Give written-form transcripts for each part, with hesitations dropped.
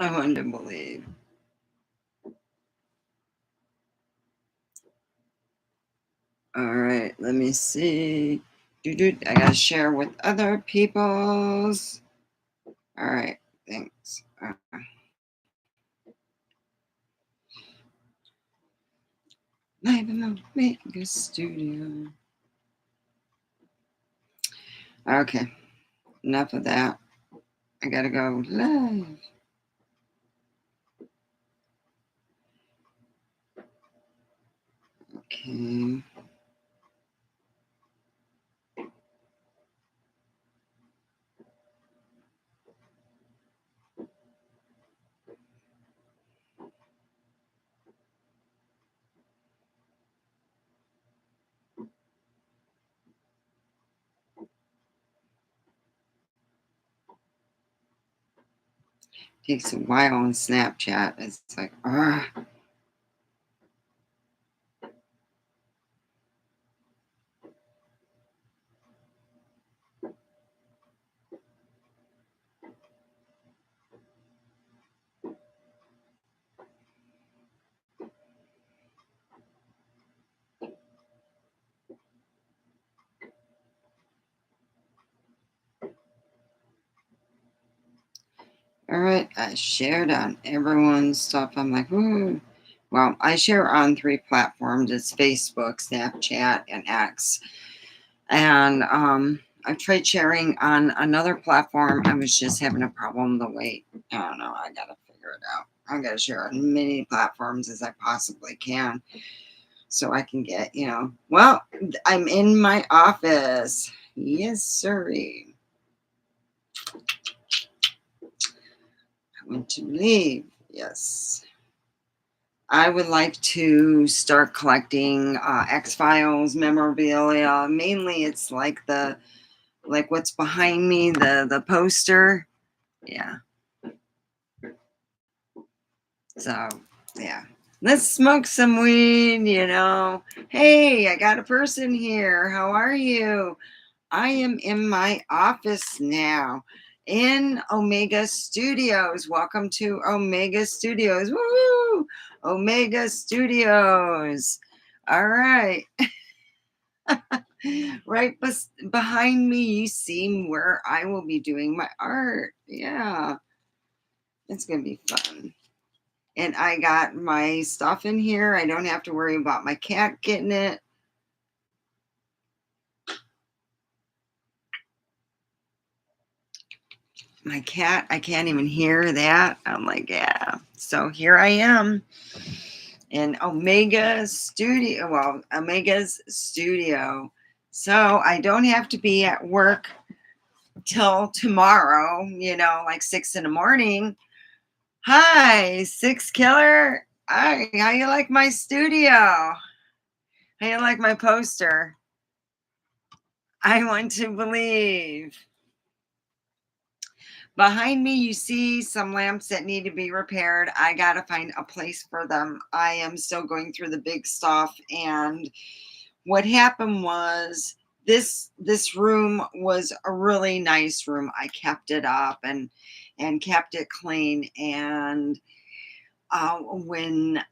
I want to believe. All right, let me see. I gotta share with other people's. All right, thanks. Live in the Omega studio. Okay, enough of that. I gotta go live. Okay. Takes a while on Snapchat. It's like, ah. All right, I shared on everyone's stuff. I'm like, ooh. Well, I share on 3 platforms. It's Facebook, Snapchat, and X. And I've tried sharing on another platform. I was just having a problem the way. I don't know. I gotta figure it out. I gotta share on many platforms as I possibly can, so I can get, Well, I'm in my office. Yes, sirree. I want to leave. Yes. I would like to start collecting X-Files memorabilia. Mainly, it's like what's behind me, the poster. Yeah. So yeah. Let's smoke some weed. Hey, I got a person here. How are you? I am in my office now in Omega Studios. Welcome to Omega Studios. Woo! Omega Studios. All right. Right behind me, you see where I will be doing my art. Yeah. It's going to be fun. And I got my stuff in here. I don't have to worry about my cat getting it. My cat, I can't even hear that. I'm like, yeah. So here I am in Omega's studio. So I don't have to be at work till tomorrow, like 6 in the morning. Hi, Six Killer. Hi, how you like my studio? How you like my poster? I want to believe. Behind me, you see some lamps that need to be repaired. I got to find a place for them. I am still going through the big stuff. And what happened was this room was a really nice room. I kept it up and kept it clean. And when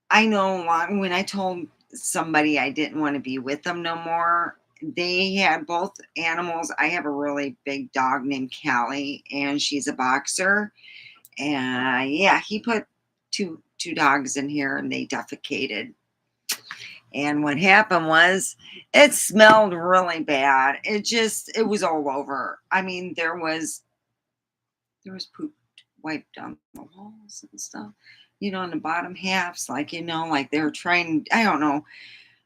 I told somebody I didn't want to be with them no more, they had both animals. I have a really big dog named Callie, and she's a boxer. And yeah, he put two dogs in here, and they defecated. And what happened was, it smelled really bad. It was all over. I mean, there was poop wiped down the walls and stuff, on the bottom halves, like they were trying, I don't know.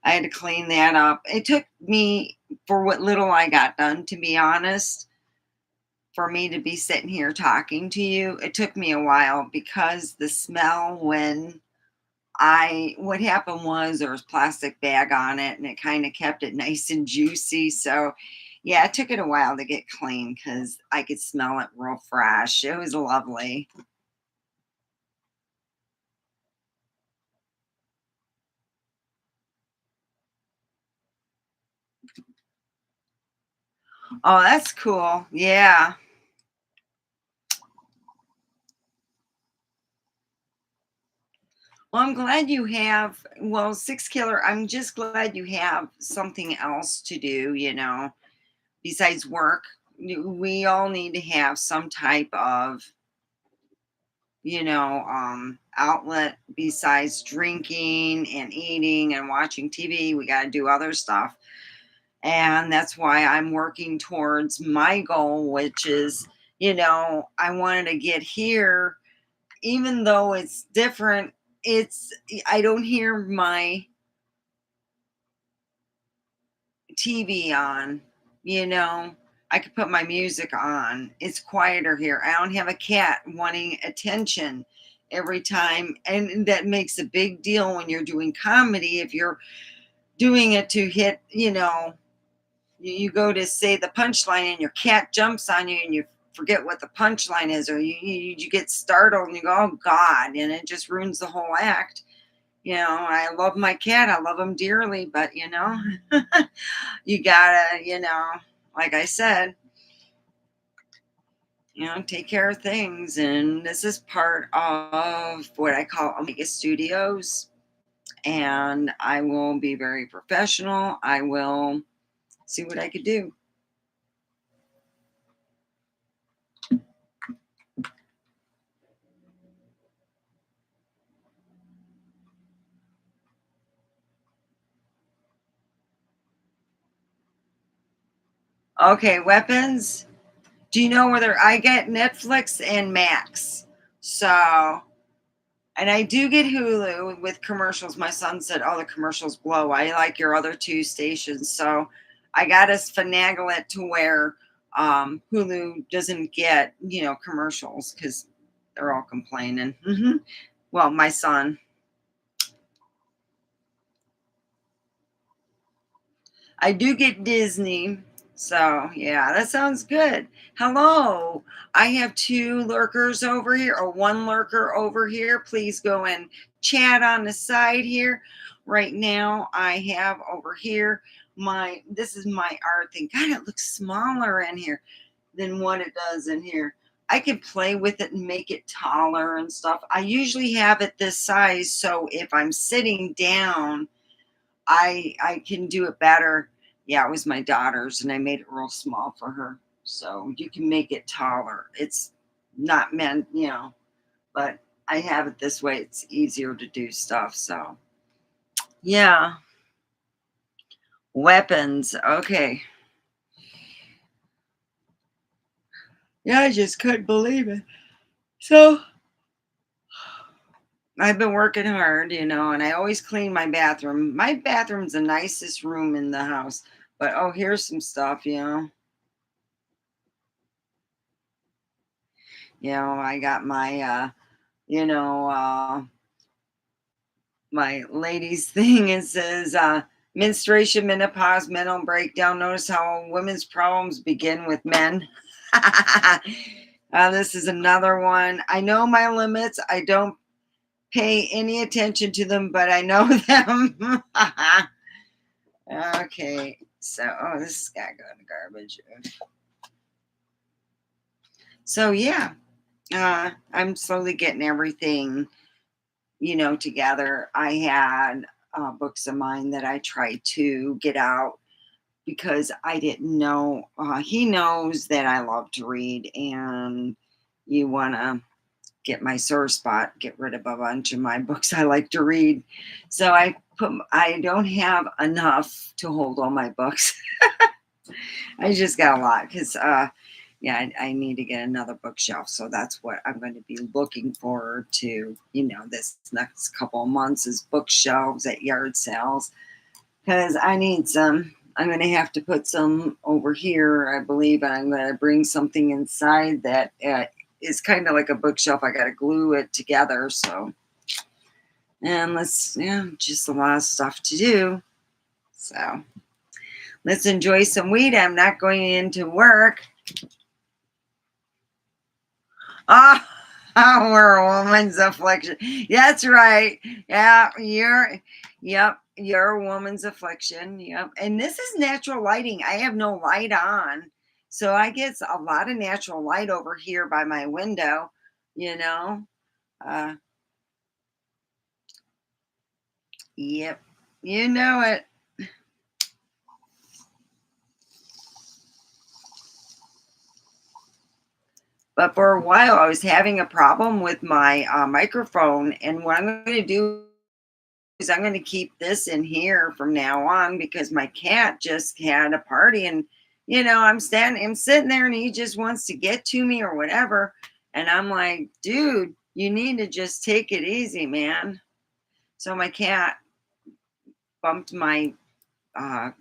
I had to clean that up. It took me, for what little I got done, to be honest, for me to be sitting here talking to you. It took me a while because the smell what happened was there was plastic bag on it and it kind of kept it nice and juicy. So yeah, it took it a while to get clean because I could smell it real fresh. It was lovely. Oh, that's cool. Yeah. Well, I'm glad you have, well, Six Killer, I'm just glad you have something else to do, besides work. We all need to have some type of, outlet besides drinking and eating and watching TV. We got to do other stuff. And that's why I'm working towards my goal, which is, I wanted to get here, even though it's different. It's, I don't hear my TV on, you know. I could put my music on. It's quieter here. I don't have a cat wanting attention every time. And that makes a big deal when you're doing comedy. If you're doing it to hit, you go to say the punchline and your cat jumps on you and you forget what the punchline is, or you get startled and you go, oh God, and it just ruins the whole act. I love my cat. I love him dearly, but you gotta, like I said, take care of things. And this is part of what I call Omega Studios. And I will be very professional. I will see what I could do. Okay, weapons. Do you know whether I get Netflix and Max? So, and I do get Hulu with commercials. My son said, "Oh, the commercials blow. I like your other two stations." So, I got to finagle it to where Hulu doesn't get commercials because they're all complaining. Well, my son. I do get Disney. So, yeah, that sounds good. Hello. I have two lurkers over here, or one lurker over here. Please go and chat on the side here. Right now, I have over here this is my art thing. God, it looks smaller in here than what it does in here. I could play with it and make it taller and stuff. I usually have it this size, so if I'm sitting down, I can do it better. Yeah, it was my daughter's, and I made it real small for her. So you can make it taller. It's not meant, but I have it this way. It's easier to do stuff. So yeah, weapons. Okay. Yeah, I just couldn't believe it. So I've been working hard, and I always clean my bathroom. My bathroom's the nicest room in the house. But oh, here's some stuff. I got my you know, my ladies thing. It says menstruation, menopause, mental breakdown. Notice how women's problems begin with men. This is another one. I know my limits. I don't pay any attention to them, but I know them. Okay. So, oh, this has got to go in the garbage. So, yeah, I'm slowly getting everything together. I had books of mine that I tried to get out because I didn't know. He knows that I love to read, and you want to get my sore spot, get rid of a bunch of my books I like to read. So I don't have enough to hold all my books. I just got a lot because yeah, I need to get another bookshelf. So that's what I'm going to be looking forward to, this next couple of months is bookshelves at yard sales because I need some. I'm going to have to put some over here, I believe, and I'm going to bring something inside that is kind of like a bookshelf. I got to glue it together. So, and just a lot of stuff to do. So let's enjoy some weed. I'm not going into work. Ah, we're a woman's affliction. That's right. Yeah, you're a woman's affliction. Yep. And this is natural lighting. I have no light on. So I get a lot of natural light over here by my window, you know. Uh, Yep. You know it. But for a while, I was having a problem with my microphone. And what I'm going to do is I'm going to keep this in here from now on because my cat just had a party and I'm sitting there and he just wants to get to me or whatever. And I'm like, dude, you need to just take it easy, man. So my cat bumped uh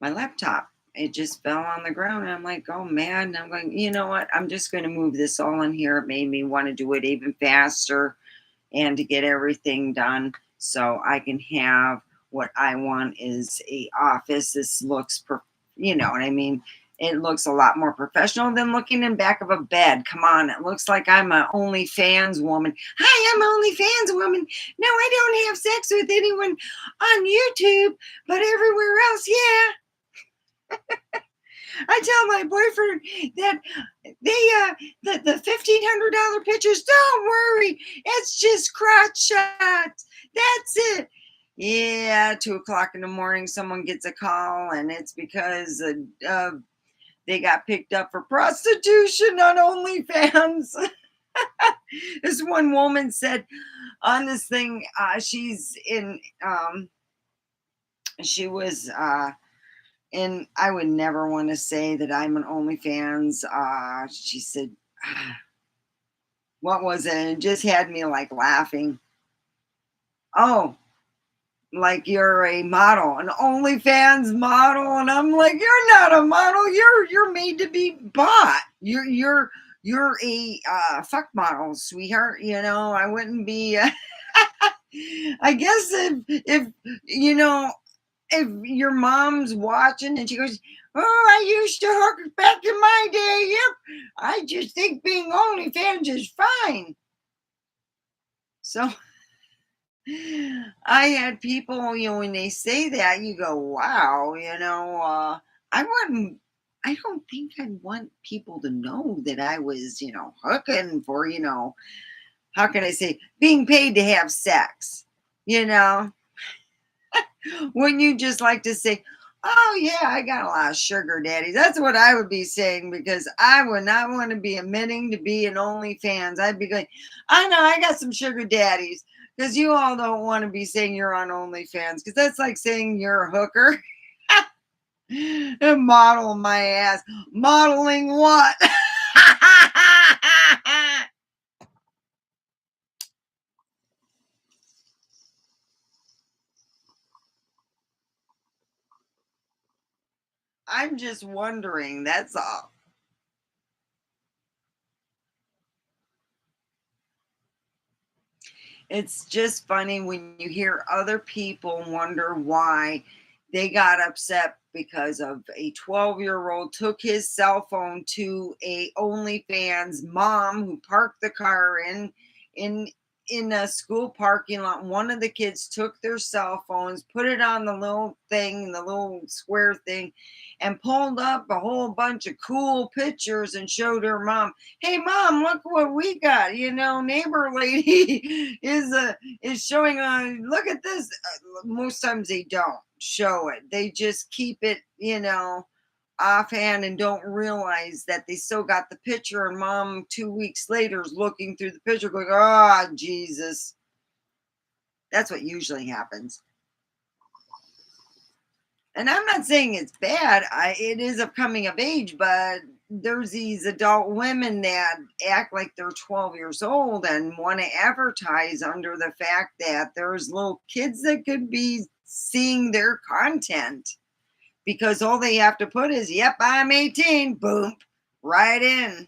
my laptop. It just fell on the ground. And I'm like, oh man. And I'm going, you know what? I'm just going to move this all in here. It made me want to do it even faster and to get everything done so I can have what I want is a office. This looks, you know what I mean? It looks a lot more professional than looking in back of a bed. Come on, it looks like I'm a OnlyFans woman. Hi, I'm OnlyFans woman. No, I don't have sex with anyone on YouTube, but everywhere else, yeah. I tell my boyfriend that the $1,500 pictures. Don't worry, it's just crotch shots. That's it. Yeah, 2 o'clock in the morning, someone gets a call, and it's because they got picked up for prostitution on OnlyFans. This one woman said on this thing, she's in, she was and I would never want to say that I'm an OnlyFans. She said, what was it? It just had me like laughing. Oh, like you're a model, an OnlyFans model, and I'm like, you're not a model. You're made to be bought. You're a fuck model, sweetheart. I wouldn't be. I guess if you know if your mom's watching and she goes, "Oh, I used to hook back in my day." Yep, I just think being OnlyFans is fine. So I had people, when they say that, you go, "Wow," I wouldn't. I don't think I'd want people to know that I was, hooking for, how can I say, being paid to have sex. You know, Wouldn't you just like to say, "Oh yeah, I got a lot of sugar daddies"? That's what I would be saying because I would not want to be admitting to be an OnlyFans. I'd be going, "I know I got some sugar daddies," because you all don't want to be saying you're on OnlyFans because that's like saying you're a hooker. And model my ass. Modeling what? I'm just wondering. That's all. It's just funny when you hear other people wonder why they got upset because of a 12-year-old took his cell phone to a OnlyFans mom who parked the car in in a school parking lot. One of the kids took their cell phones, put it on the little thing, the little square thing, and pulled up a whole bunch of cool pictures and showed her mom. Hey mom, look what we got. Neighbor lady is showing look at this. Most times they don't show it. They just keep it, offhand and don't realize that they still got the picture, and mom 2 weeks later is looking through the picture going, oh Jesus. That's what usually happens. And I'm not saying it's bad. It is a coming of age, but there's these adult women that act like they're 12 years old and want to advertise under the fact that there's little kids that could be seeing their content because all they have to put is, yep, I'm 18, boom, right in.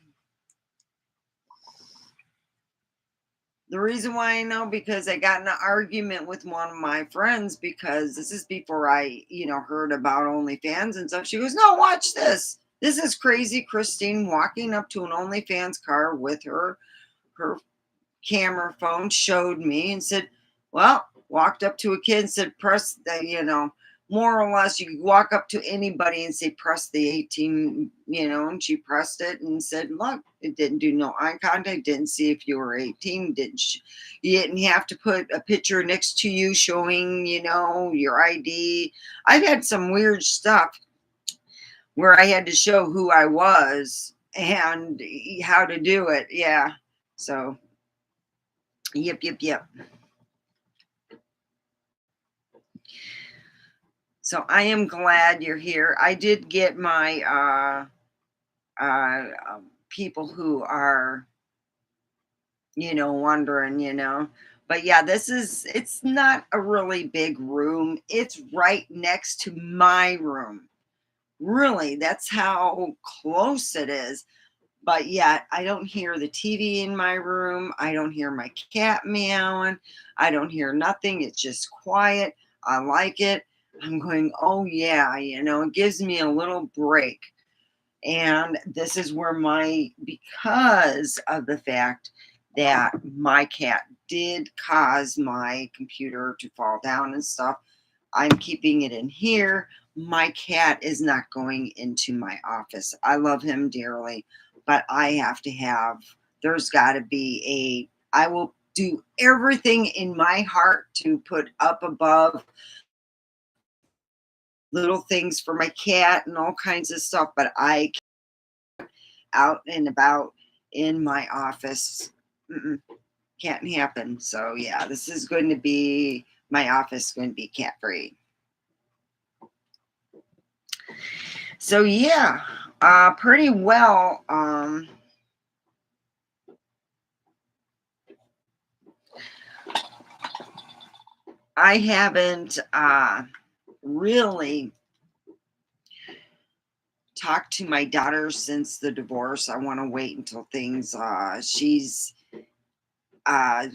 The reason why I know because I got in an argument with one of my friends because this is before I, heard about OnlyFans and stuff. She goes, "No, watch this. This is crazy Christine walking up to an OnlyFans car with her camera phone, showed me and said, well, walked up to a kid and said, press the, more or less, you could walk up to anybody and say, press the 18, and she pressed it and said, look, it didn't do no eye contact, didn't see if you were 18, you didn't have to put a picture next to you showing, your ID. I've had some weird stuff where I had to show who I was and how to do it. Yeah. So, yep, yep, yep. So I am glad you're here. I did get my people who are, wondering, But yeah, it's not a really big room. It's right next to my room. Really, that's how close it is. But yet, I don't hear the TV in my room. I don't hear my cat meowing. I don't hear nothing. It's just quiet. I like it. I'm going, oh yeah, it gives me a little break. And this is where because of the fact that my cat did cause my computer to fall down and stuff, I'm keeping it in here. My cat is not going into my office. I love him dearly, but there's got to be I will do everything in my heart to put up above little things for my cat and all kinds of stuff, but I out and about in my office. Mm-mm, can't happen. So yeah, this is going to be my office going to be cat free. So yeah, pretty well. I haven't really talked to my daughter since the divorce. I want to wait until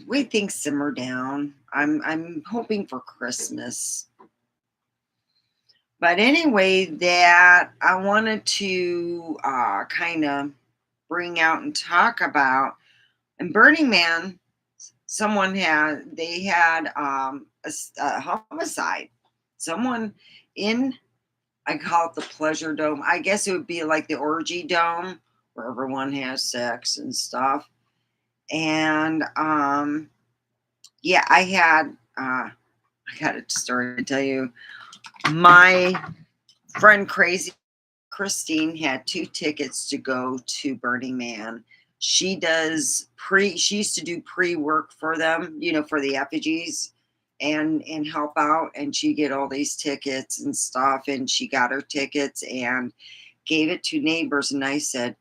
wait things simmer down. I'm hoping for Christmas. But anyway, that I wanted to kind of bring out and talk about. And Burning Man, they had a homicide. Someone in, I call it the Pleasure Dome. I guess it would be like the Orgy Dome where everyone has sex and stuff. And yeah, I got a story to tell you. My friend Crazy Christine had 2 tickets to go to Burning Man. She used to do pre-work for them, for the effigies and help out, and she get all these tickets and stuff, and she got her tickets and gave it to neighbors, and I said,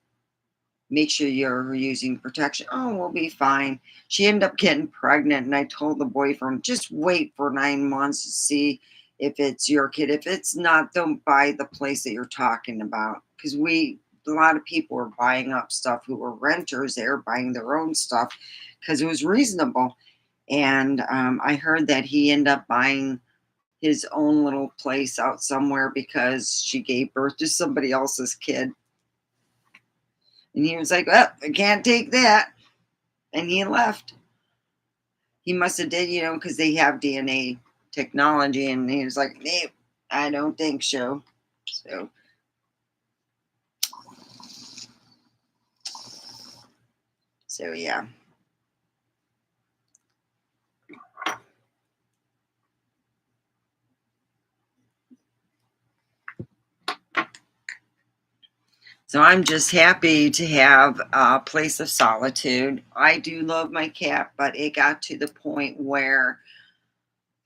make sure you're using protection. Oh, we'll be fine. She ended up getting pregnant, and I told the boyfriend, just wait for 9 months to see if it's your kid. If it's not, don't buy the place that you're talking about. Because a lot of people were buying up stuff who were renters. They were buying their own stuff because it was reasonable. And I heard that he ended up buying his own little place out somewhere because she gave birth to somebody else's kid. And he was like, well, I can't take that. And he left. He must have did, because they have DNA technology. And he was like, nee, I don't think so. So yeah. So I'm just happy to have a place of solitude. I do love my cat, but it got to the point where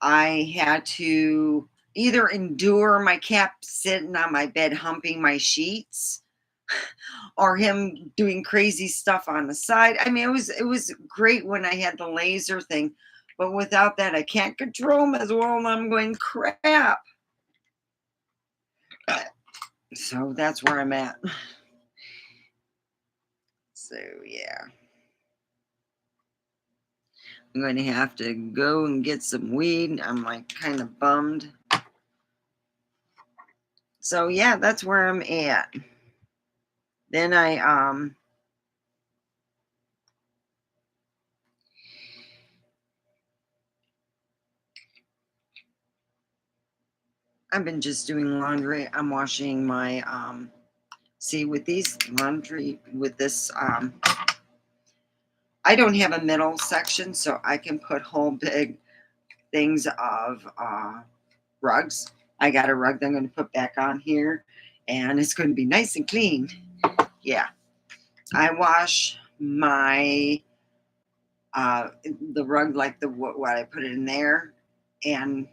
I had to either endure my cat sitting on my bed humping my sheets or him doing crazy stuff on the side. I mean, it was great when I had the laser thing, but without that, I can't control him as well, and I'm going crap. So that's where I'm at. So yeah, I'm going to have to go and get some weed. I'm like kind of bummed. So yeah, that's where I'm at. Then I've been just doing laundry. I'm washing my, see, with these laundry, with this, I don't have a middle section, so I can put whole big things of rugs. I got a rug that I'm going to put back on here, and it's going to be nice and clean. Yeah. I wash my the rug like the what I put it in there, and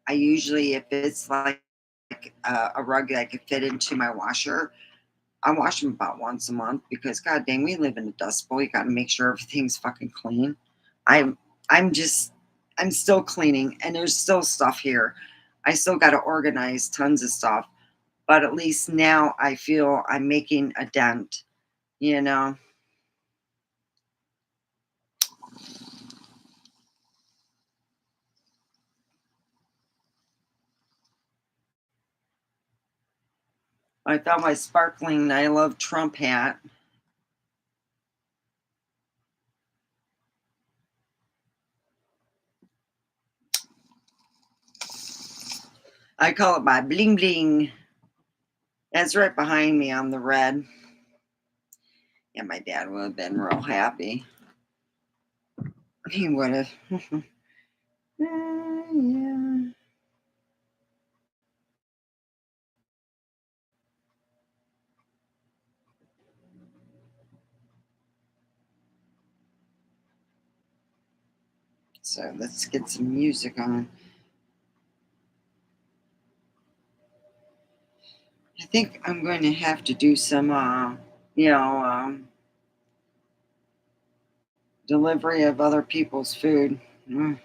I usually, if it's like a rug that I could fit into my washer, I wash them about once a month because god dang, we live in a dust bowl. You got to make sure everything's fucking clean. I'm I'm just I'm still cleaning, and there's still stuff here. I still got to organize tons of stuff, but at least now I feel I'm making a dent. You know, I found my sparkling I love Trump hat. I call it my bling bling. That's right behind me on the red. Yeah, my dad would have been real happy. He would have. Yeah. So let's get some music on. I think I'm going to have to do some, you know, delivery of other people's food. Mm.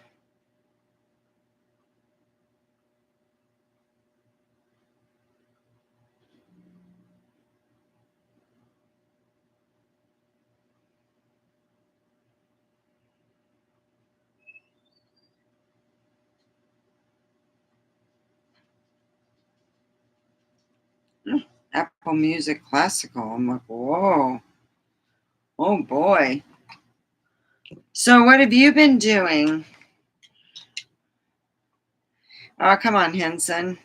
Apple Music Classical. I'm like, whoa, oh boy. So what have you been doing? Oh, come on, Henson.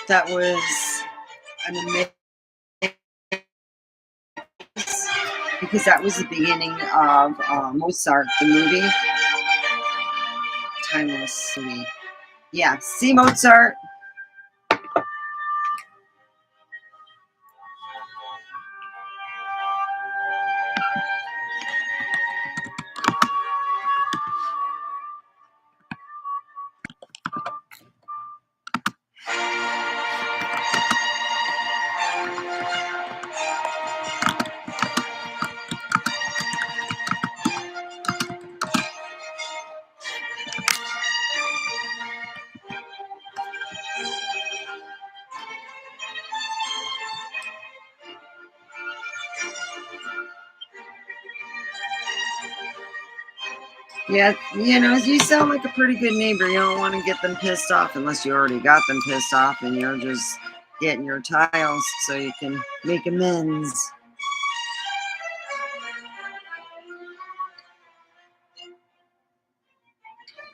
That was an amazing, because that was the beginning of Mozart, the movie. Timeless movie. Yeah, see Mozart. Yeah, you know, you sound like a pretty good neighbor. You don't want to get them pissed off unless you already got them pissed off and you're just getting your tiles so you can make amends.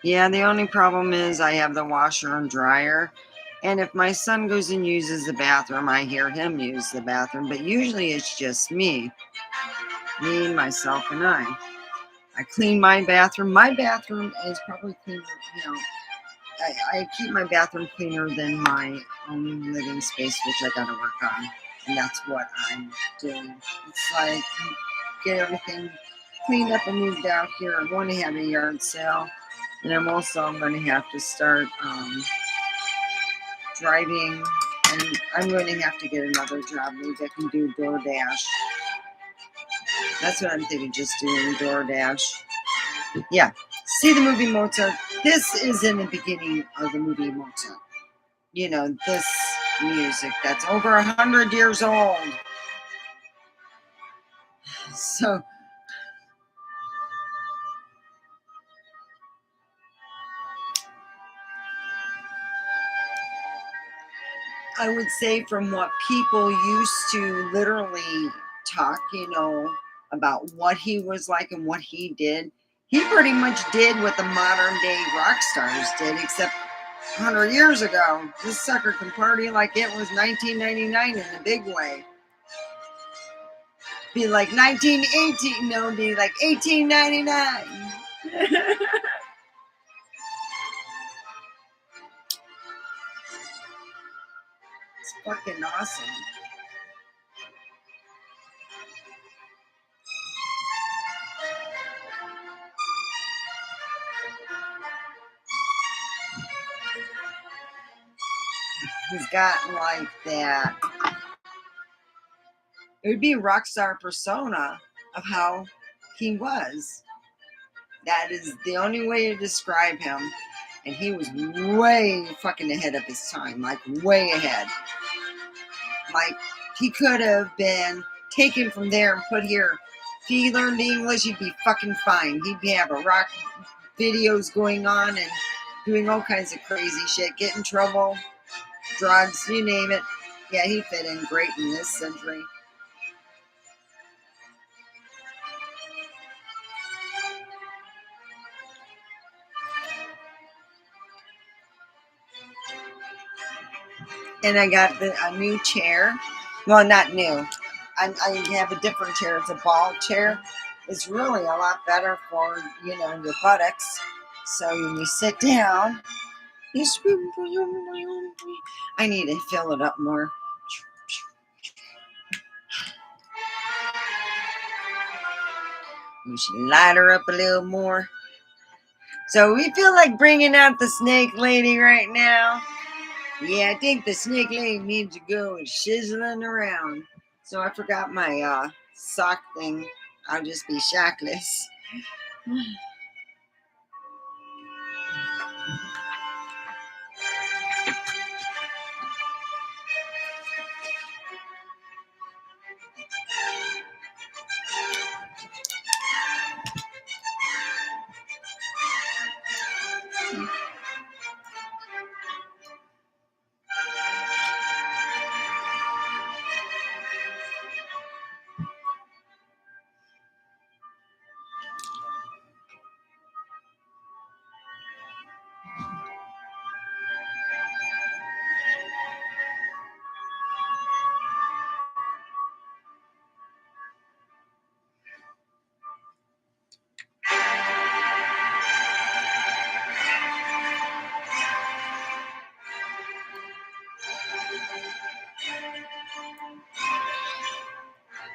Yeah, the only problem is I have the washer and dryer. And if my son goes and uses the bathroom, I hear him use the bathroom. But usually it's just me, myself, and I. I clean my bathroom. My bathroom is probably cleaner, you know. I keep my bathroom cleaner than my own living space, which I gotta work on. And that's what I'm doing. It's like get everything cleaned up and moved out here. I'm going to have a yard sale. And I'm going to have to start driving. And I'm going to have to get another job. Maybe I can do DoorDash. That's what I'm thinking, just doing DoorDash. Yeah. See the movie Mozart? This is in the beginning of the movie Mozart. You know, this music that's over 100 years old. So I would say from what people used to literally talk, you know, about what he was like and what he did, he pretty much did what the modern day rock stars did, except 100 years ago. This sucker can party like it was 1999 in a big way. Be like 1918, no, be like 1899. It's fucking awesome. He's got like that. It would be a rock star persona of how he was. That is the only way to describe him. And he was way fucking ahead of his time, like way ahead. Like he could have been taken from there and put here. If he learned English, he'd be fucking fine. He'd have a rock videos going on and doing all kinds of crazy shit, get in trouble, drugs, you name it. Yeah, he fit in great in this century. And I got a new chair. Well, not new. I have a different chair. It's a ball chair. It's really a lot better for, you know, your buttocks. So when you sit down, I need to fill it up more. We should light her up a little more. So we feel like bringing out the snake lady right now. Yeah, I think the snake lady needs to go shizzling around. So I forgot my sock thing. I'll just be shackless.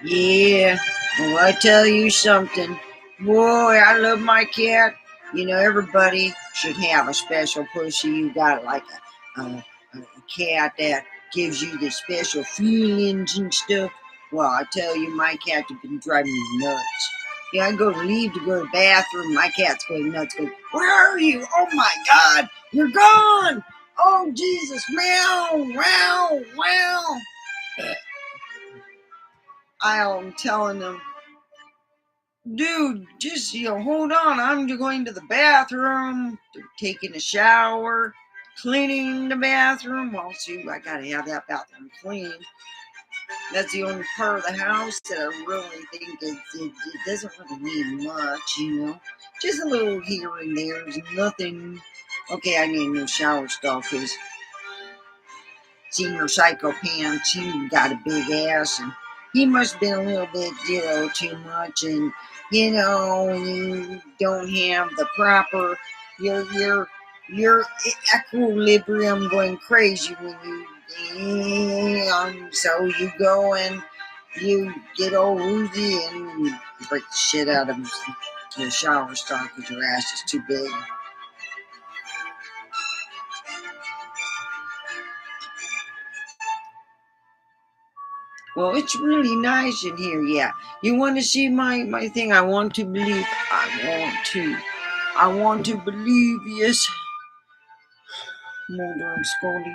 Yeah, well, I tell you something. Boy, I love my cat. You know, everybody should have a special pussy. You got like a cat that gives you the special feelings and stuff. Well, I tell you, my cat has been driving me nuts. Yeah, I go to leave to go to the bathroom. My cat's going nuts. Going, where are you? Oh my God, you're gone. Oh Jesus, meow, wow, wow. I'm telling them, dude, just, you know, hold on. I'm going to the bathroom, taking a shower, cleaning the bathroom. Well, see, I gotta have that bathroom clean. That's the only part of the house that I really think it doesn't really need much, you know. Just a little here and there. There's nothing. Okay, I need a new shower stall because Senior Psycho Pants, he got a big ass and he must have been a little bit, you know, too much. And, you know, when you don't have the proper, your your equilibrium going crazy when you so you go and you get all woozy and you break the shit out of the shower stall because your ass is too big. Well, it's really nice in here. Yeah, you want to see my thing? I want to believe. I want to believe. Yes, Mulder and Scully.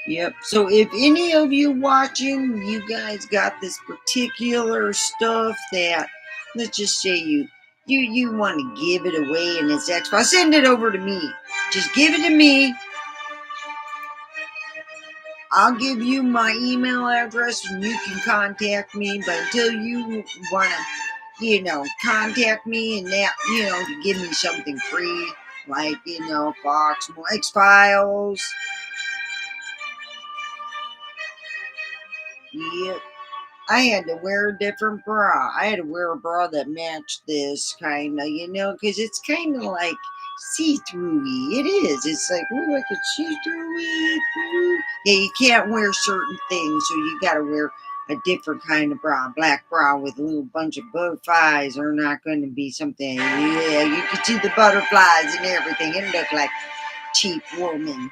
Yep. So if any of you watching, you guys got this particular stuff that, let's just say you want to give it away in its expo, send it over to me. Just give it to me. I'll give you my email address and you can contact me. But until you want to, contact me and that, to give me something free, like, Fox, X Files. Yep. I had to wear a different bra. I had to wear a bra that matched this kind of, because it's kind of like see-through-y. It is. It's like, oh, I could see-through-y. Yeah, you can't wear certain things, so you got to wear a different kind of bra. Black bra with a little bunch of butterflies are not going to be something. Yeah, you could see the butterflies and everything. It looked like cheap woman.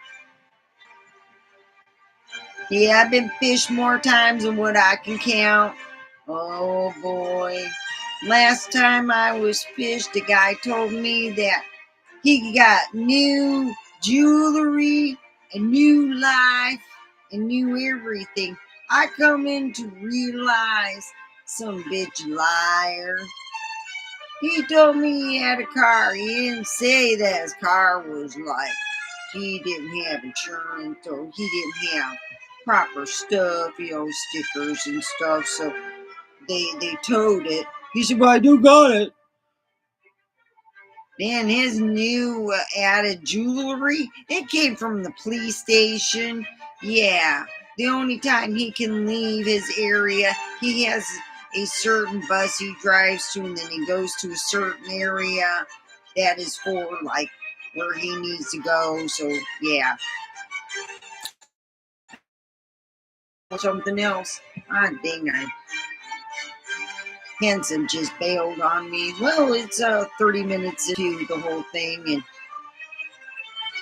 Yeah, I've been fished more times than what I can count. Oh boy. Last time I was fished, the guy told me that he got new jewelry, a new life, and new everything. I come in to realize some bitch liar. He told me he had a car. He didn't say that his car was like he didn't have insurance or he didn't have proper stuff, stickers and stuff. So they towed it. He said, "Well, I do got it." Then his new added jewelry, it came from the police station. Yeah, the only time he can leave his area, he has a certain bus he drives to, and then he goes to a certain area that is for like where he needs to go. So yeah, something else. Ah, dang, Hanson just bailed on me. Well, it's 30 minutes into the whole thing, and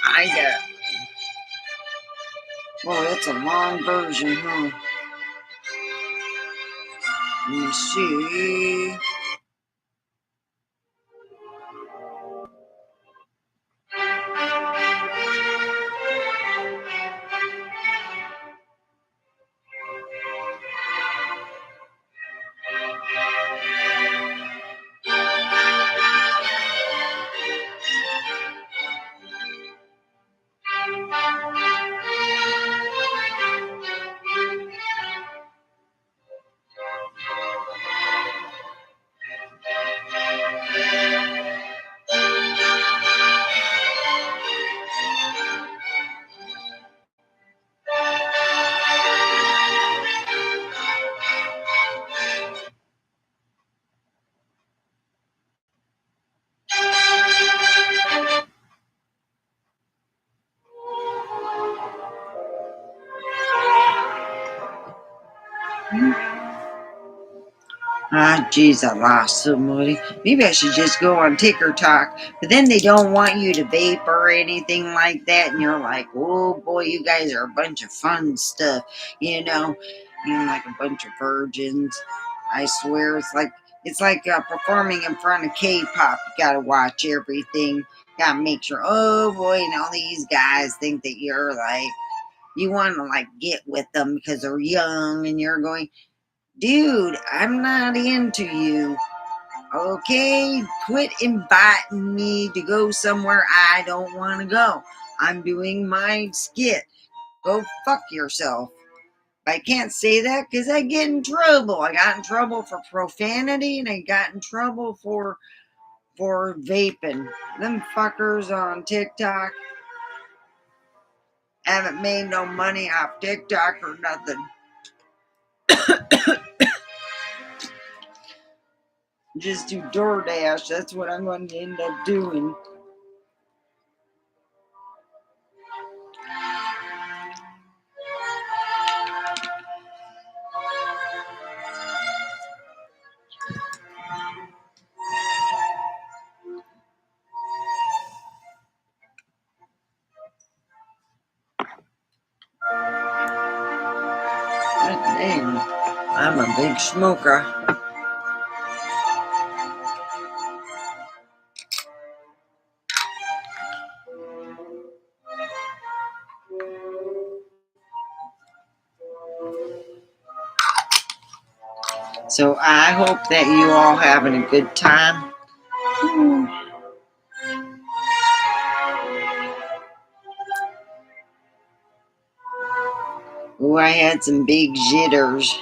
I got. Well, that's a long version, huh? Let me see. Ah, geez, I lost somebody. Maybe I should just go on TikTok. But then they don't want you to vape or anything like that. And you're like, oh boy, you guys are a bunch of fun stuff. You're like a bunch of virgins. I swear, it's like performing in front of K-pop. You gotta watch everything. Gotta make sure. Oh boy, these guys think that you're like you want to like get with them because they're young, and you're going, dude, I'm not into you. Okay, quit inviting me to go somewhere I don't want to go. I'm doing my skit. Go fuck yourself. I can't say that because I get in trouble. I got in trouble for profanity, and I got in trouble for vaping. Them fuckers on TikTok haven't made no money off TikTok or nothing. Just do DoorDash. That's what I'm going to end up doing. God dang, I'm a big smoker. So I hope that you all having a good time. Oh, I had some big jitters.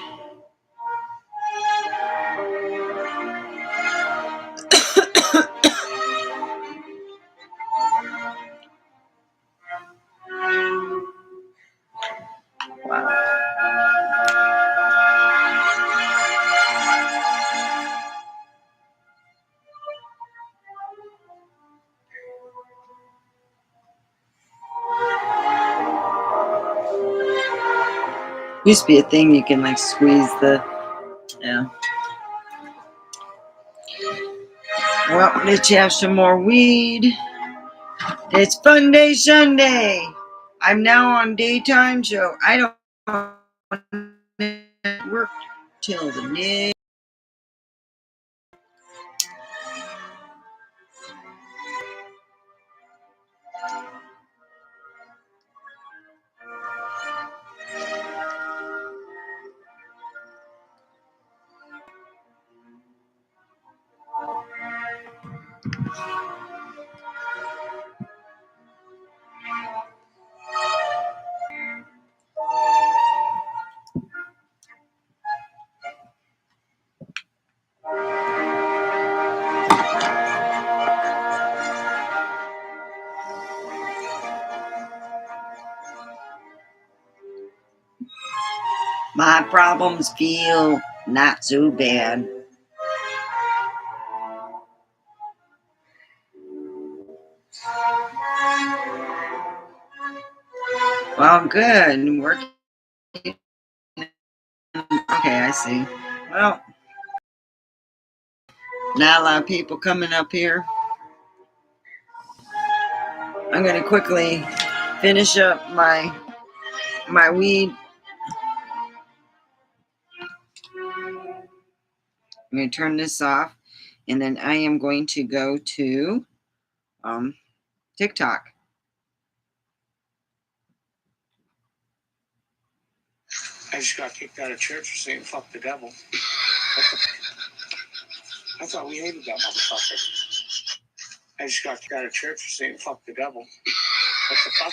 Wow. Used to be a thing you can like squeeze the, yeah. Well, let's have some more weed. It's Fun Day Sunday. I'm now on daytime, so I don't work till the next. My problems feel not so bad. Well, good. Working. Okay, I see. Well, not a lot of people coming up here. I'm going to quickly finish up my weed. I'm going to turn this off, and then I am going to go to TikTok. I just got kicked out of church for saying fuck the devil. I thought we hated that motherfucker. I just got kicked out of church for saying fuck the devil. What the fuck?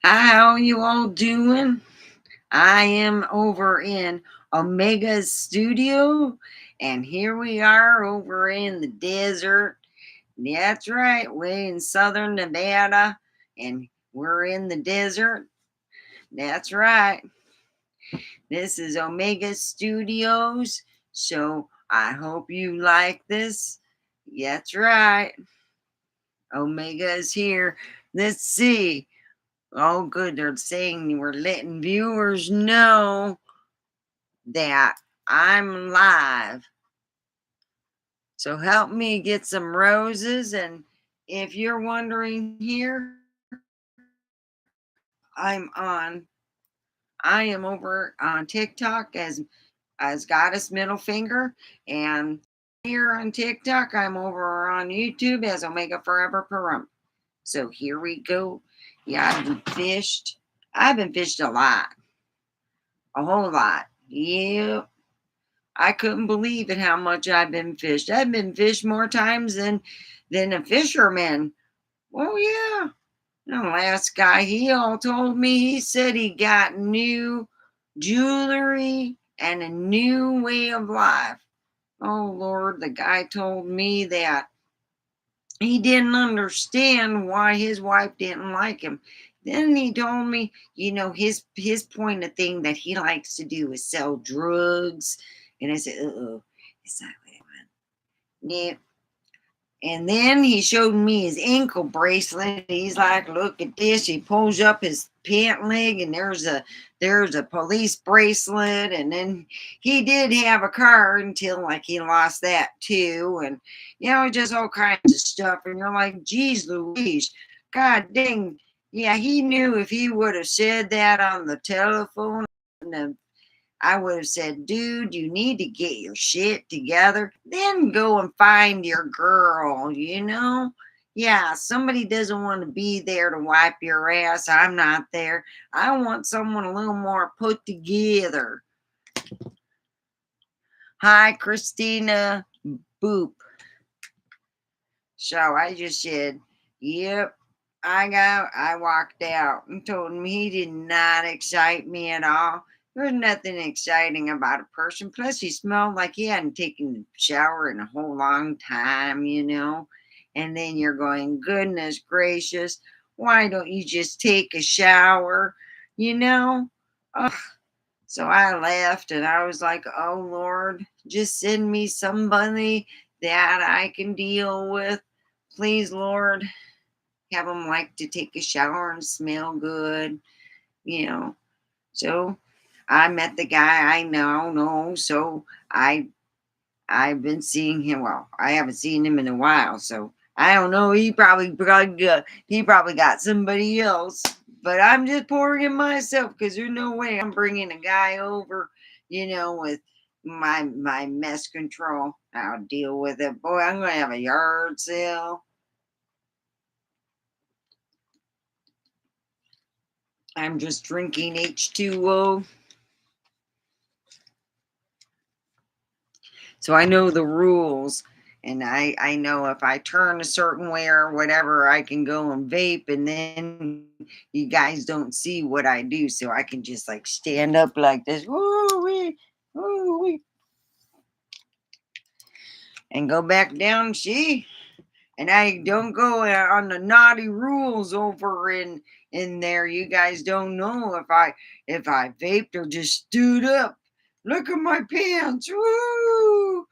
How you all doing? I am over in Omega's studio, and here we are over in the desert. That's right, way in southern Nevada, and we're in the desert. That's right. This is Omega Studios, so I hope you like this. That's right. Omega is here. Let's see. Oh, good. They're saying we're letting viewers know that I'm live. So help me get some roses. And if you're wondering here, I am over on TikTok as Goddess Middle Finger, and here on TikTok, I'm over on YouTube as Omega Forever Parum. So here we go. Yeah, I've been fished a lot, a whole lot. Yep. I couldn't believe it how much I've been fished. I've been fished more times than a fisherman. Oh yeah. The last guy he all told me, he said he got new jewelry and a new way of life. Oh Lord, the guy told me that he didn't understand why his wife didn't like him. Then he told me, his point of thing that he likes to do is sell drugs. And I said, oh, it's not what I want. Yeah. And then he showed me his ankle bracelet. He's like, "Look at this." He pulls up his pant leg, and there's a police bracelet. And then he did have a car until like he lost that too, and just all kinds of stuff. And you're like, "Geez, Louise, God dang." Yeah, he knew if he would have said that on the telephone, I would have said, "Dude, you need to get your shit together. Then go and find your girl. Yeah, somebody doesn't want to be there to wipe your ass. I'm not there. I want someone a little more put together." Hi, Christina Boop. So I just said, "Yep." I walked out and told him he did not excite me at all. There was nothing exciting about a person. Plus, he smelled like he hadn't taken a shower in a whole long time. And then you're going, "Goodness gracious, why don't you just take a shower?" You know? Ugh. So I left and I was like, "Oh Lord, just send me somebody that I can deal with. Please, Lord, have them like to take a shower and smell good, you know." So I met the guy I now know. So I've been seeing him. Well, I haven't seen him in a while, so I don't know. He probably got somebody else, but I'm just pouring in myself because there's no way I'm bringing a guy over, with my mess control. I'll deal with it. Boy, I'm gonna have a yard sale. I'm just drinking H2O. So I know the rules, and I know if I turn a certain way or whatever, I can go and vape, and then you guys don't see what I do. So I can just like stand up like this, woo-wee, woo-wee, and go back down. See? And I don't go on the naughty rules over in there. You guys don't know if I vaped or just stood up. Look at my pants. Woo!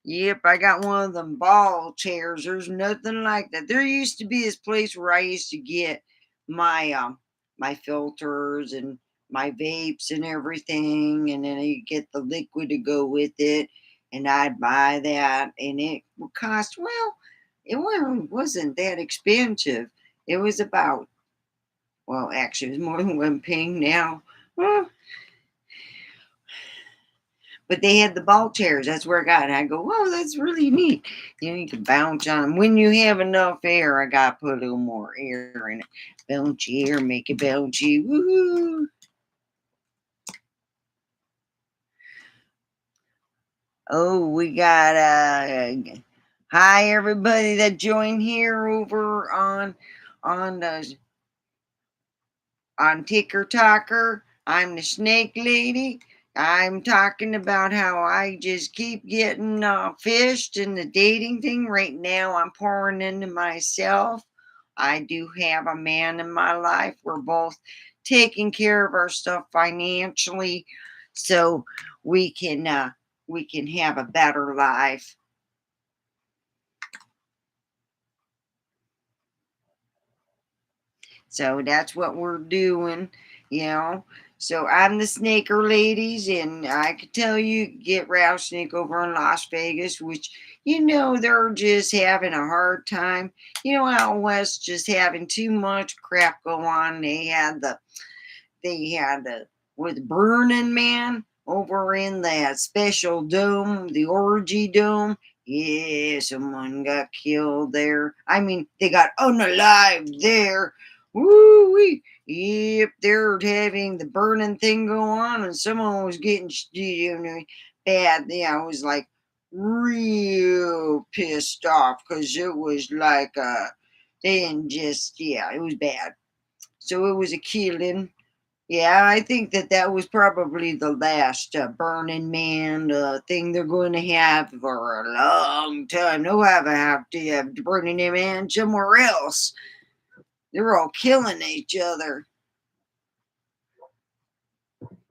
Yep, I got one of them ball chairs. There's nothing like that. There used to be this place where I used to get my filters and my vapes and everything, and then you get the liquid to go with it, and I'd buy that, and it would cost, well, it wasn't that expensive. It was about, well, actually, it was more than what I'm paying now. Well, but they had the ball chairs. That's where I got it. I go, "Whoa, that's really neat." You can bounce on them. When you have enough air, I got to put a little more air in it. Bouncy air, make it bouncy. Woo! Oh, we got hi everybody that joined here over on the on Ticker Talker. I'm the Snake Lady. I'm talking about how I just keep getting fished in the dating thing. Right now, I'm pouring into myself. I do have a man in my life. We're both taking care of our stuff financially, so we can uh, we can have a better life. So that's what we're doing, you know. So I'm the Snaker ladies, and I could tell you get rattlesnake over in Las Vegas, which they're just having a hard time. Out west just having too much crap go on. They had the with Burning Man over in that special dome, the orgy dome. Yeah, someone got killed there. I mean, they got unalived there. Woo wee. Yep, they're having the burning thing go on, and someone was getting bad. Yeah, I was like real pissed off because it was like they didn't just it was bad. So it was a killing. Yeah, I think that was probably the last Burning Man thing they're going to have for a long time. They'll have to have Burning Man somewhere else. They're all killing each other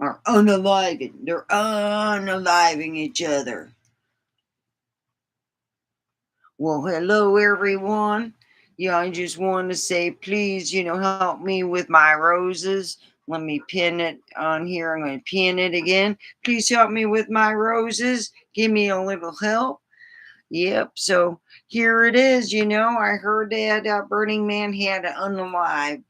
or unaliving. They're unaliving each other. Well, hello everyone. Yeah, I just want to say, please, help me with my roses. Let me pin it on here. I'm going to pin it again. Please help me with my roses. Give me a little help. Yep. So here it is. I heard that Burning Man had an unalive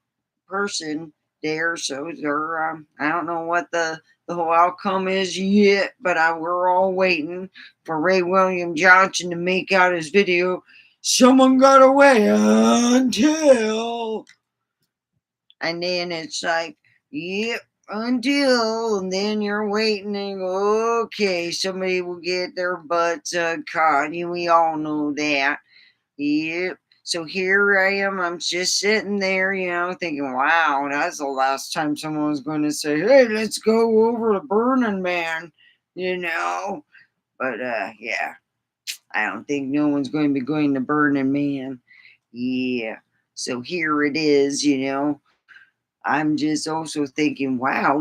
person there. So they're, I don't know what the whole outcome is yet, but we're all waiting for Ray William Johnson to make out his video. Someone got away until, and then it's like, yep, until, and then you're waiting and go, okay, somebody will get their butts caught. And we all know that. Yep. So here I am. I'm just sitting there, thinking, wow, that's the last time someone was going to say, hey, let's go over to Burning Man, But yeah, I don't think no one's going to be going to Burning Man. Yeah. So here it is, I'm just also thinking, wow,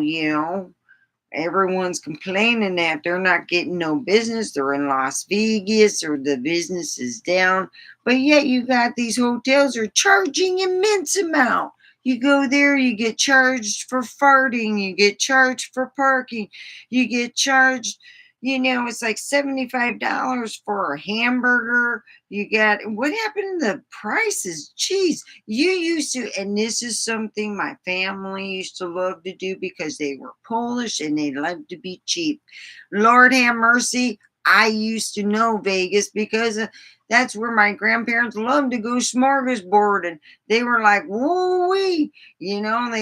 everyone's complaining that they're not getting no business. They're in Las Vegas or the business is down. But yet you got these hotels are charging immense amount. You go there, you get charged for farting, you get charged for parking, you get charged, it's like $75 for a hamburger. You got what happened to the prices? Jeez, you used to, and this is something my family used to love to do because they were Polish and they loved to be cheap. Lord have mercy. I used to know Vegas because that's where my grandparents loved to go smorgasbord, and they were like, whoa, they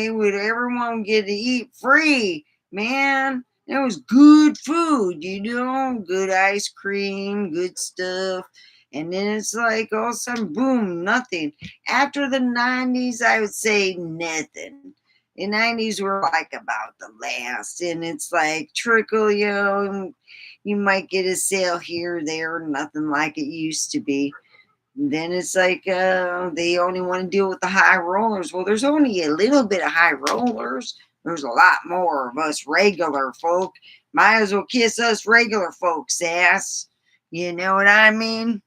would, everyone would get to eat free, man. It was good food, good ice cream, good stuff. And then it's like all of a sudden, boom, nothing. After the 90s, I would say nothing. The 90s were like about the last. And it's like trickle, you might get a sale here or there, nothing like it used to be. And then it's like they only want to deal with the high rollers. Well, there's only a little bit of high rollers. There's a lot more of us regular folk. Might as well kiss us regular folks' ass. You know what I mean?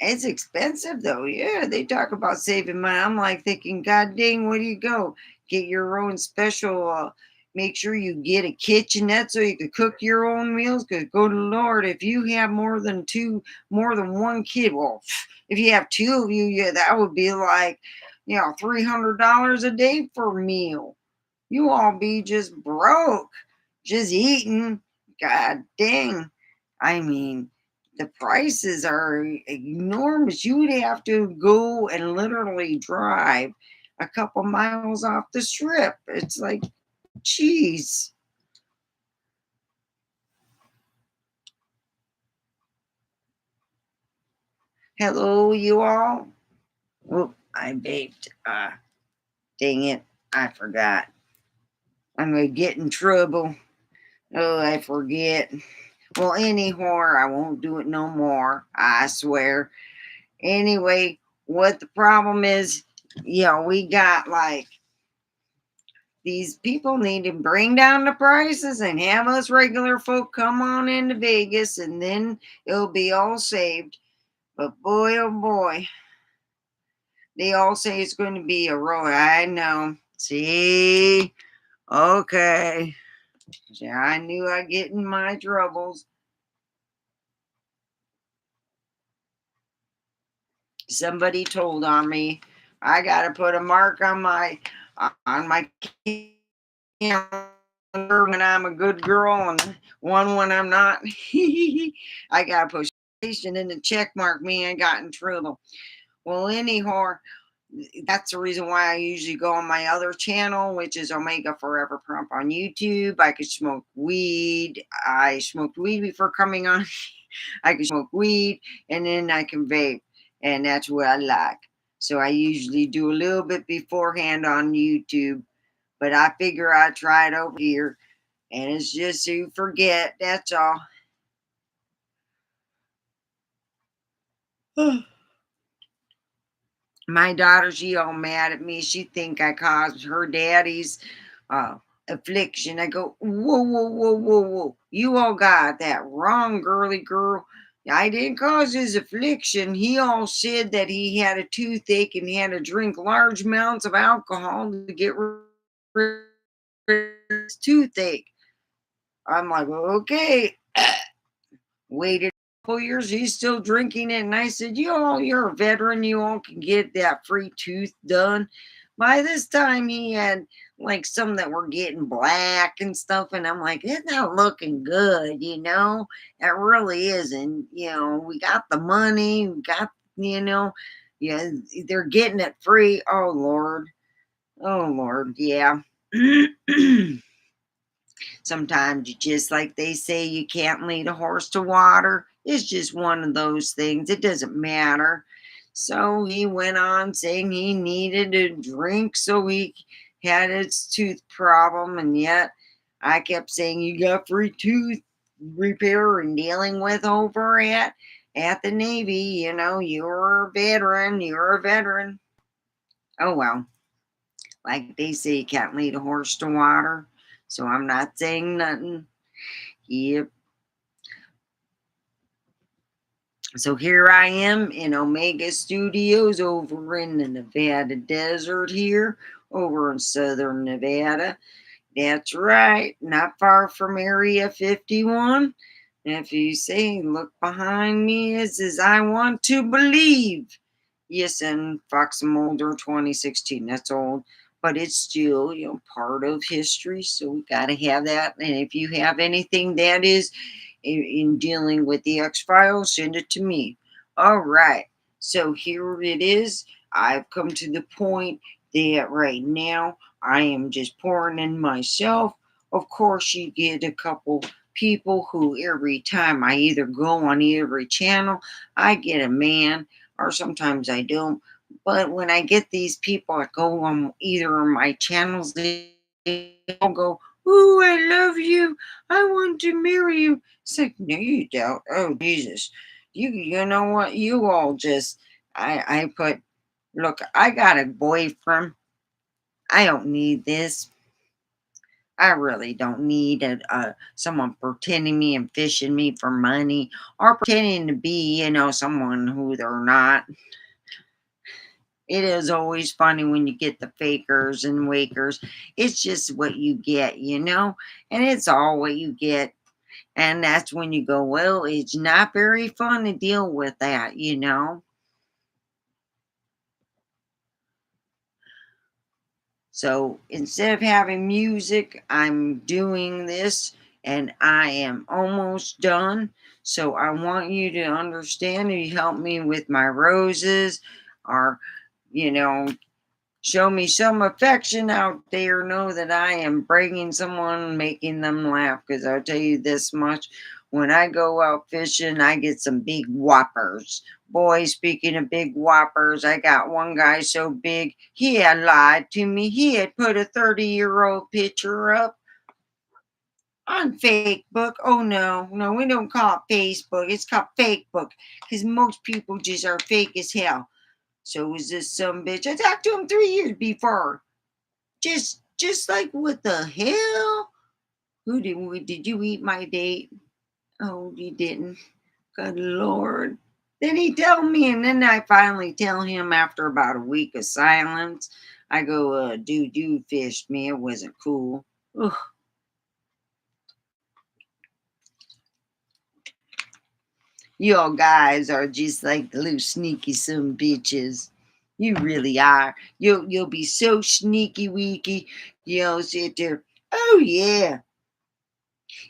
It's expensive though. Yeah, they talk about saving money. I'm like thinking, God dang, where do you go? Get your own special. Make sure you get a kitchenette so you can cook your own meals. Because go to Lord, if you have more than one kid, well, if you have two of you, yeah, that would be like, $300 a day for a meal. You all be just broke, just eating. God dang. I mean, the prices are enormous. You would have to go and literally drive a couple miles off the strip. It's like, geez. Hello, you all. Whoop, I baked. Dang it. I forgot. I'm going to get in trouble. Oh, I forget. Well, anyhow, I won't do it no more. I swear. Anyway, what the problem is, we got like these people need to bring down the prices and have us regular folk come on into Vegas and then it'll be all saved. But boy, oh boy, they all say it's going to be a road. I know. See? Okay. Yeah, I knew I'd get in my troubles. Somebody told on me. I got to put a mark on my calendar when I'm a good girl and one when I'm not. I got to put station in the check mark me. I got in trouble. Well, anyhow, That's the reason why I usually go on my other channel, which is Omega Forever Prompt on YouTube. I could smoke weed. I smoked weed before coming on. I can smoke weed and then I can vape, and that's what I like. So I usually do a little bit beforehand on YouTube, but I figure I try it over here, and it's just to forget. That's all. My daughter, she all mad at me. She think I caused her daddy's uh, affliction. I go, whoa, whoa, whoa, whoa, whoa. You all got that wrong, girly girl. I didn't cause his affliction. He all said that he had a toothache and he had to drink large amounts of alcohol to get rid of his toothache. I'm like, okay. Waited a couple years, he's still drinking it. And I said, you all, you're a veteran. You all can get that free tooth done. By this time, he had like some that were getting black and stuff. And I'm like, it's not looking good, you know? It really isn't. You know, we got the money, we got, you know, yeah, they're getting it free. Oh, Lord. Oh, Lord. Yeah. Sometimes, just like they say, you can't lead a horse to water. It's just one of those things. It doesn't matter. So he went on saying he needed a drink, so he had his tooth problem. And yet I kept saying, you got free tooth repair and dealing with over at the Navy. You know, you're a veteran. You're a veteran. Oh, well, like they say, you can't lead a horse to water. So I'm not saying nothing. Yep. So here I am in Omega Studios over in the Nevada desert here, over in southern Nevada. That's right, not far from Area 51. If you say, look behind me, is as I want to believe. Yes, and Fox Mulder 2016, that's old, but it's still, you know, part of history, so we got to have that. And if you have anything that is in dealing with the X Files, send it to me. All right. So here it is. I've come to the point that right now I am just pouring in myself. Of course, you get a couple people who every time I either go on every channel, I get a man, or sometimes I don't. But when I get these people that go on either of my channels, they all go, "Ooh, I love you. I want to marry you." It's like, no, you don't. Oh, Jesus. You know what? You all just, I put, look, I got a boyfriend. I don't need this. I really don't need someone pretending me and fishing me for money or pretending to be, you know, someone who they're not. It is always funny when you get the fakers and wakers. It's just what you get, you know, and it's all what you get. And that's when you go, well, it's not very fun to deal with that, you know. So instead of having music, I'm doing this and I am almost done. So I want you to understand if you help me with my roses or, you know, show me some affection out there. Know that I am bringing someone, making them laugh. Because I'll tell you this much: when I go out fishing, I get some big whoppers. Boy, speaking of big whoppers, I got one guy so big he had lied to me. He had put a 30-year-old picture up on Facebook. Oh no, no, we don't call it Facebook. It's called Facebook because most people just are fake as hell. So was this some bitch? I talked to him 3 years before. Just like what the hell? Who did you eat my date? Oh, you didn't. Good Lord. Then he tell me, and then I finally tell him after about a week of silence. I go, dude, you fished me. It wasn't cool. Ugh. You all guys are just like the little sneaky some bitches. You really are. You'll be so sneaky weaky. You'll sit there. Oh yeah.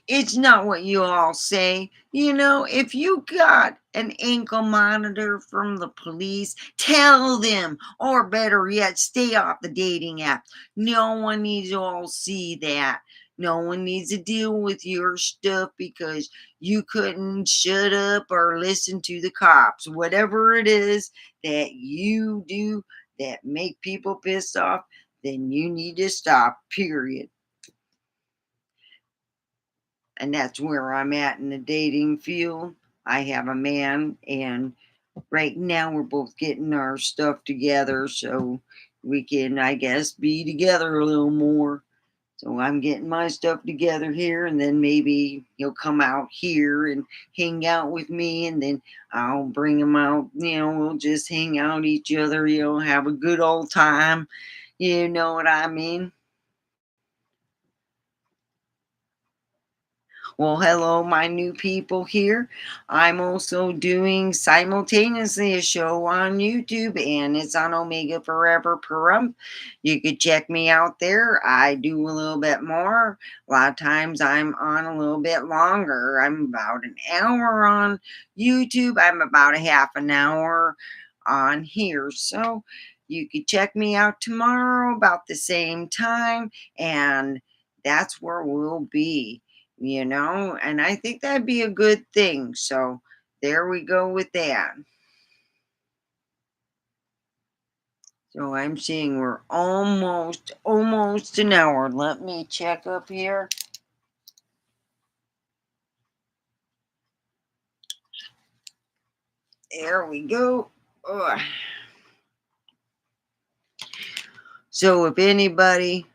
It's not what you all say. You know, if you got an ankle monitor from the police, tell them, or better yet, stay off the dating app. No one needs to all see that. No one needs to deal with your stuff because you couldn't shut up or listen to the cops. Whatever it is that you do that make people pissed off, then you need to stop, period. And that's where I'm at in the dating field. I have a man, and right now we're both getting our stuff together so we can, I guess, be together a little more. So I'm getting my stuff together here, and then maybe he'll come out here and hang out with me, and then I'll bring him out. You know, we'll just hang out each other, you know, have a good old time. You know what I mean? Well, hello, my new people here. I'm also doing simultaneously a show on YouTube, and it's on Omega Forever Perump. You could check me out there. I do a little bit more. A lot of times I'm on a little bit longer. I'm about an hour on YouTube. I'm about a half an hour on here. So you could check me out tomorrow about the same time, and that's where we'll be, you know, and I think that'd be a good thing. So there we go with that. So I'm seeing we're almost an hour. Let me check up here. There we go. Ugh. So if anybody,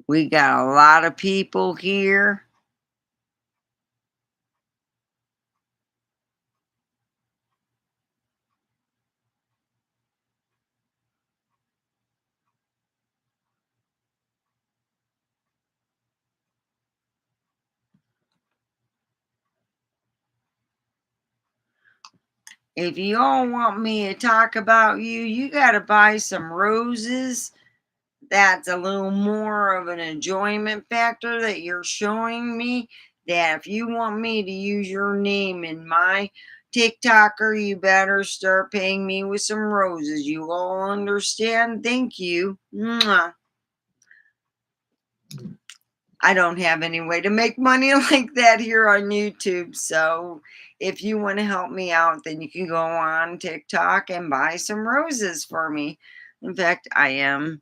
we got a lot of people here. If you all want me to talk about you, you got to buy some roses. That's a little more of an enjoyment factor that you're showing me. That if you want me to use your name in my TikToker, you better start paying me with some roses. You all understand? Thank you. Mwah. I don't have any way to make money like that here on YouTube. So if you want to help me out, then you can go on TikTok and buy some roses for me. In fact, I am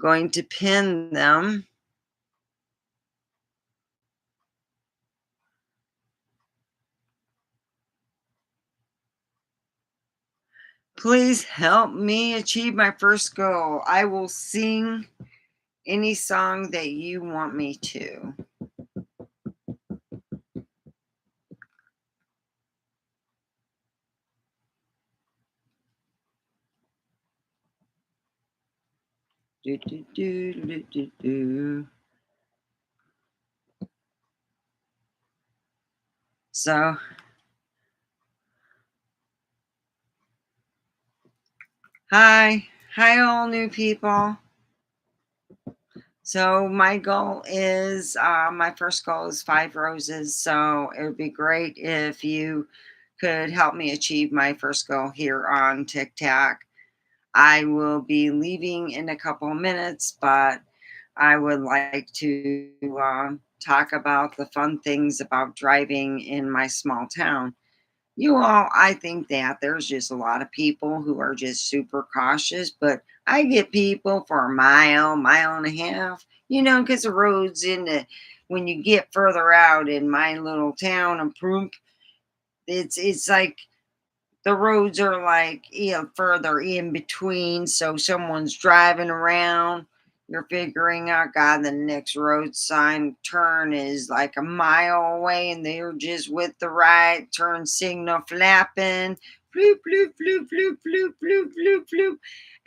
going to pin them. Please help me achieve my first goal. I will sing any song that you want me to. Do, do, do, do, do, do. So, hi, all new people. So my goal is, my first goal is 5 roses. So it would be great if you could help me achieve my first goal here on TikTok. I will be leaving in a couple of minutes, but I would like to talk about the fun things about driving in my small town. You all, I think that there's just a lot of people who are just super cautious, but I get people for a mile and a half, you know, because the roads in the, when you get further out in my little town of Prump, it's like the roads are like, you know, further in between. So someone's driving around, you're figuring out, God, the next road sign turn is like a mile away, and they're just with the right turn signal flapping, floop, floop, floop, floop, floop, floop, floop, floop.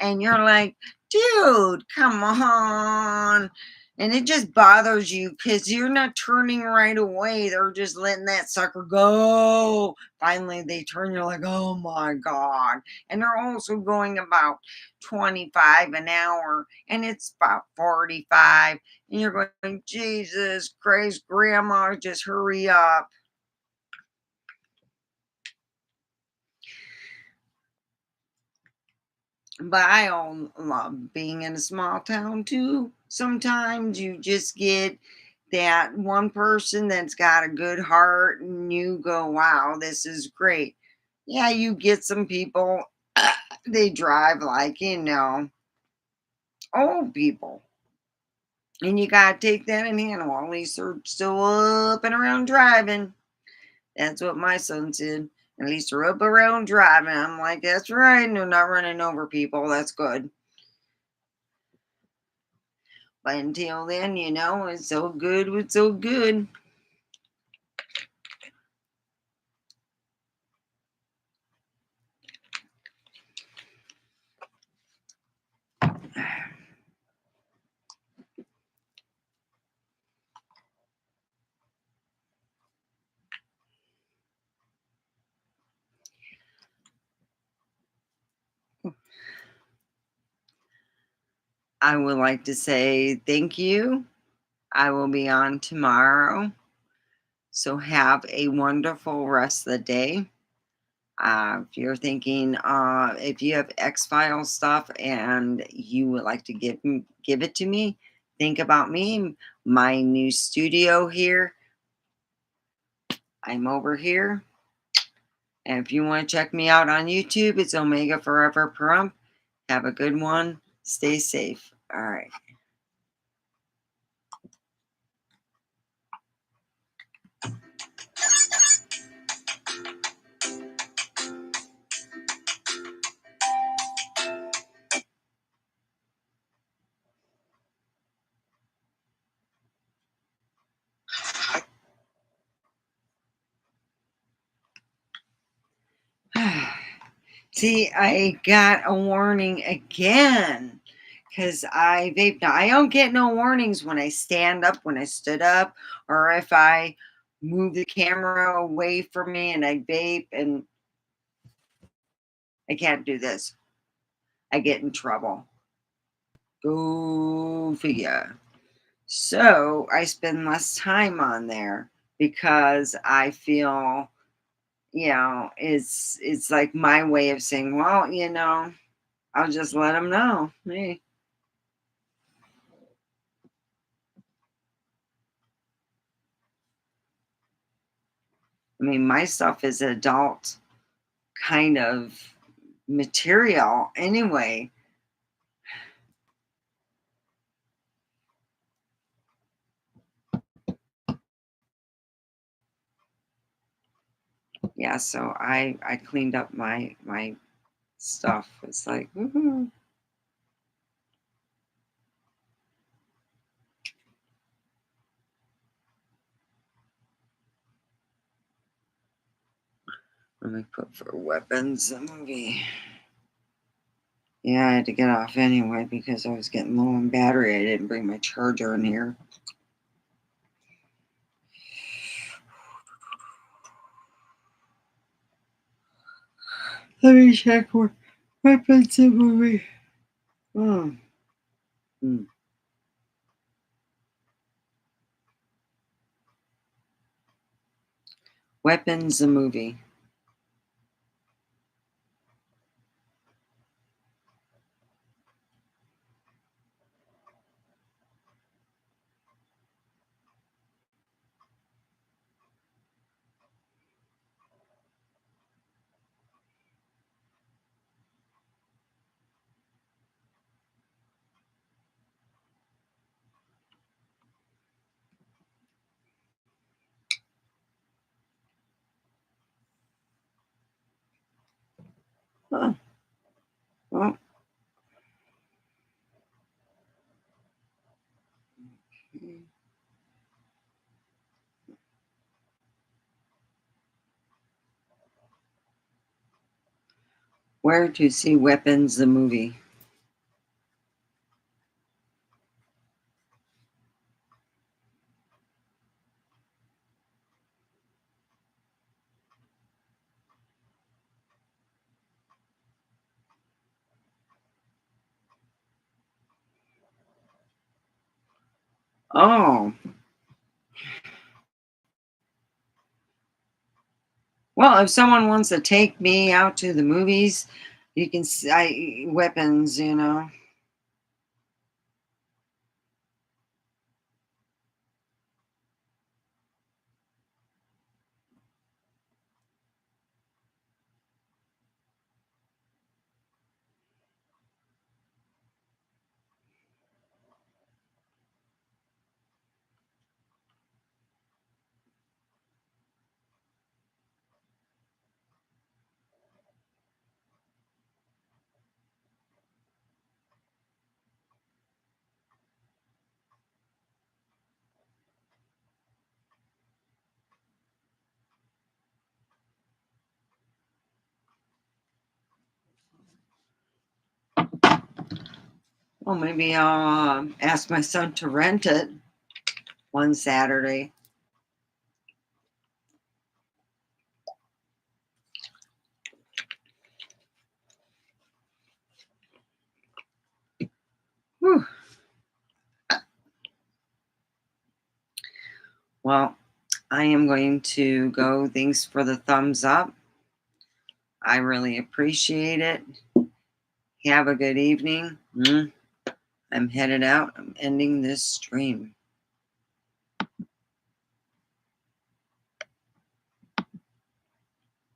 And you're like, dude, come on. And it just bothers you because you're not turning right away. They're just letting that sucker go. Finally, they turn. You're like, oh my God. And they're also going about 25 an hour, and it's about 45. And you're going, Jesus Christ, Grandma, just hurry up. But I all love being in a small town too. Sometimes you just get that one person that's got a good heart and you go, wow, this is great. Yeah, you get some people, they drive like, old people. And you got to take that in hand. Well, at least they're still up and around driving. That's what my son said. At least they're up around driving. I'm like, that's right. And they're not running over people. That's good. But until then, it's so good with so good. I would like to say thank you. I will be on tomorrow. So have a wonderful rest of the day. If you're thinking, if you have X File stuff and you would like to give it to me, think about me. My new studio here. I'm over here. And if you want to check me out on YouTube, it's Omega Forever Perump. Have a good one. Stay safe. All right. See, I got a warning again because I vape. Now, I don't get no warnings when I stand up, when I stood up, or if I move the camera away from me and I vape, and I can't do this. I get in trouble. Go figure. So I spend less time on there because I feel, it's like my way of saying, well, I'll just let them know. Hey, I mean, my stuff is adult kind of material anyway. Yeah, so I cleaned up my stuff. It's like, woohoo. Let me put for weapons the movie. Yeah, I had to get off anyway because I was getting low on battery. I didn't bring my charger in here. Let me check for weapons the movie. Oh. Weapons the movie. Huh. Well, where to see Weapons the movie? Oh, well, if someone wants to take me out to the movies, you can see weapons, you know. Well, maybe I'll ask my son to rent it one Saturday. Whew. Well, I am going to go. Thanks for the thumbs up. I really appreciate it. Have a good evening. I'm headed out. I'm ending this stream.